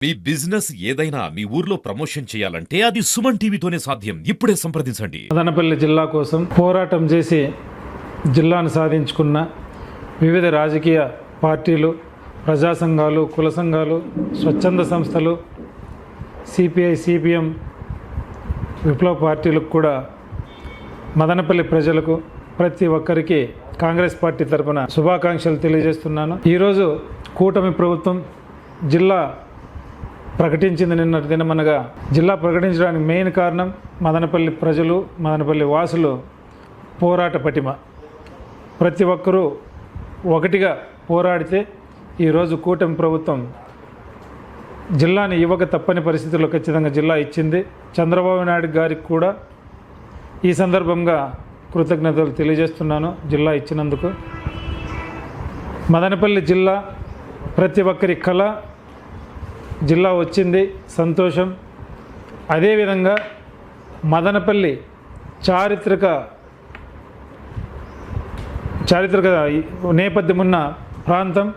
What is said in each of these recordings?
మీ business ఏదైనా మీ ఊర్లో promotion చేయాలంటే అది సుమన్ టీవీతోనే సాధ్యం. ఇప్పుడే సంప్రదించండి. మదనపల్లి జిల్లా కోసం పోరాటం చేసి జిల్లాను సాధించుకున్న వివిధ రాజకీయ పార్టీలు, ప్రజా సంఘాలు, కుల సంఘాలు, స్వచ్ఛంద సంస్థలు, సిపిఐ, సిపిఎం, విప్లవ పార్టీలకు కూడా మదనపల్లి ప్రజలకు ప్రతి ఒక్కరికి కాంగ్రెస్ పార్టీ తరఫున శుభాకాంక్షలు తెలియజేస్తున్నాను. ఈరోజు కూటమి ప్రభుత్వం జిల్లా ప్రకటించింది. నిన్నటి దినమనగా జిల్లా ప్రకటించడానికి మెయిన్ కారణం మదనపల్లి ప్రజలు, మదనపల్లి వాసులు పోరాట పటిమ. ప్రతి ఒక్కరూ ఒకటిగా పోరాడితే ఈరోజు కూటమి ప్రభుత్వం జిల్లాని ఇవ్వక తప్పని పరిస్థితుల్లో ఖచ్చితంగా జిల్లా ఇచ్చింది. చంద్రబాబు నాయుడు గారికి కూడా ఈ సందర్భంగా కృతజ్ఞతలు తెలియజేస్తున్నాను జిల్లా ఇచ్చినందుకు. మదనపల్లి జిల్లా ప్రతి ఒక్కరి కళ. జిల్లా వచ్చింది, సంతోషం. అదేవిధంగా మదనపల్లి చారిత్రక నేపథ్యం ఉన్న ప్రాంతం.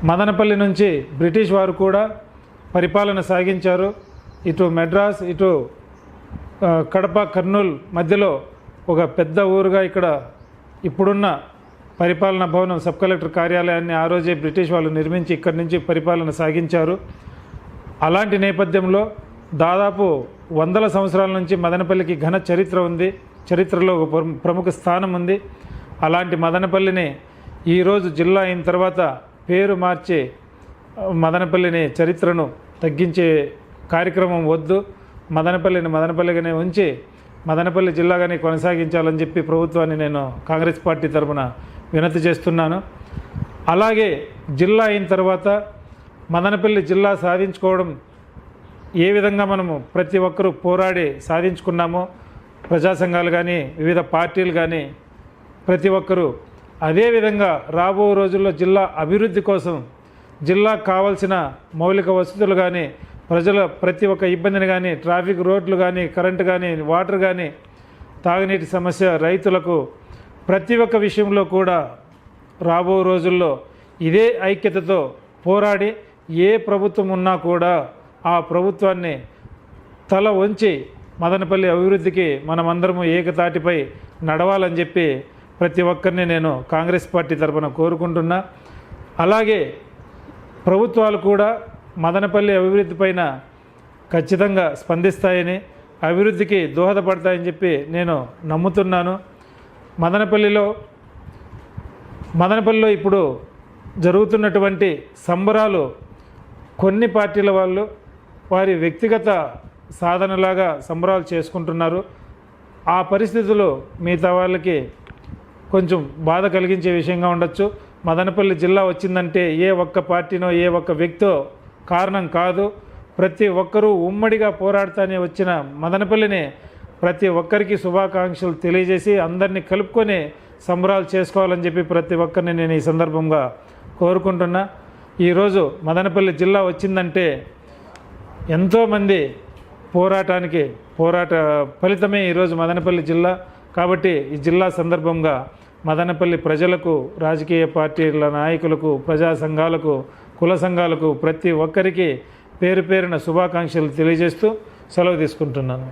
మదనపల్లి నుంచి బ్రిటిష్ వారు కూడా పరిపాలన సాగించారు. ఇటు మెడ్రాస్, ఇటు కడప, కర్నూలు మధ్యలో ఒక పెద్ద ఊరుగా ఇక్కడ ఇప్పుడున్న పరిపాలనా భవనం, సబ్ కలెక్టర్ కార్యాలయాన్ని ఆ రోజే బ్రిటిష్ వాళ్ళు నిర్మించి ఇక్కడి నుంచి పరిపాలన సాగించారు. అలాంటి నేపథ్యంలో దాదాపు 100 సంవత్సరాల నుంచి మదనపల్లికి ఘన చరిత్ర ఉంది. చరిత్రలో ఒక ప్రముఖ స్థానం ఉంది. అలాంటి మదనపల్లిని ఈరోజు జిల్లా అయిన తర్వాత పేరు మార్చి మదనపల్లిని చరిత్రను తగ్గించే కార్యక్రమం వద్దు. మదనపల్లిని మదనపల్లిగానే ఉంచి మదనపల్లి జిల్లాగానే కొనసాగించాలని చెప్పి ప్రభుత్వాన్ని నేను కాంగ్రెస్ పార్టీ తరఫున వినతి చేస్తున్నాను. అలాగే జిల్లా అయిన తర్వాత మదనపల్లి జిల్లా సాధించుకోవడం ఏ విధంగా మనము ప్రతి ఒక్కరూ పోరాడి సాధించుకున్నామో, ప్రజా సంఘాలు కానీ, వివిధ పార్టీలు కానీ ప్రతి ఒక్కరూ అదేవిధంగా రాబో రోజుల్లో జిల్లా అభివృద్ధి కోసం జిల్లాకు కావాల్సిన మౌలిక వసతులు కానీ, ప్రజల ప్రతి ఒక్క ఇబ్బందిని కానీ, ట్రాఫిక్ రోడ్లు కానీ, కరెంటు కానీ, వాటర్ కానీ, తాగునీటి సమస్య, రైతులకు ప్రతి ఒక్క విషయంలో కూడా రాబో రోజుల్లో ఇదే ఐక్యతతో పోరాడి ఏ ప్రభుత్వం ఉన్నా కూడా ఆ ప్రభుత్వాన్ని తల వంచి మదనపల్లి అభివృద్ధికి మనమందరము ఏకతాటిపై నడవాలని చెప్పి ప్రతి ఒక్కరిని నేను కాంగ్రెస్ పార్టీ తరఫున కోరుకుంటున్నా. అలాగే ప్రభుత్వాలు కూడా మదనపల్లి అభివృద్ధి పైన ఖచ్చితంగా స్పందిస్తాయని, అభివృద్ధికి దోహదపడతాయని చెప్పి నేను నమ్ముతున్నాను. మదనపల్లిలో ఇప్పుడు జరుగుతున్నటువంటి సంబరాలు కొన్ని పార్టీల వాళ్ళు వారి వ్యక్తిగత సాధనలాగా సంబరాలు చేసుకుంటున్నారు. ఆ పరిస్థితులు మిగతా వాళ్ళకి కొంచెం బాధ కలిగించే విషయంగా ఉండొచ్చు. మదనపల్లి జిల్లా వచ్చిందంటే ఏ ఒక్క పార్టీనో ఏ ఒక్క వ్యక్తో కారణం కాదు. ప్రతి ఒక్కరూ ఉమ్మడిగా పోరాడుతూనే వచ్చిన మదనపల్లిని ప్రతి ఒక్కరికి శుభాకాంక్షలు తెలియజేసి అందరినీ కలుపుకొని సంబరాలు చేసుకోవాలని చెప్పి ప్రతి ఒక్కరిని నేను ఈ సందర్భంగా కోరుకుంటున్నా. ఈరోజు మదనపల్లి జిల్లా వచ్చిందంటే ఎంతోమంది పోరాట ఫలితమే ఈరోజు మదనపల్లి జిల్లా. కాబట్టి ఈ జిల్లా సందర్భంగా మదనపల్లి ప్రజలకు, రాజకీయ పార్టీల నాయకులకు, ప్రజా సంఘాలకు, కుల సంఘాలకు ప్రతి ఒక్కరికి పేరు పేరున శుభాకాంక్షలు తెలియజేస్తూ సెలవు తీసుకుంటున్నాను.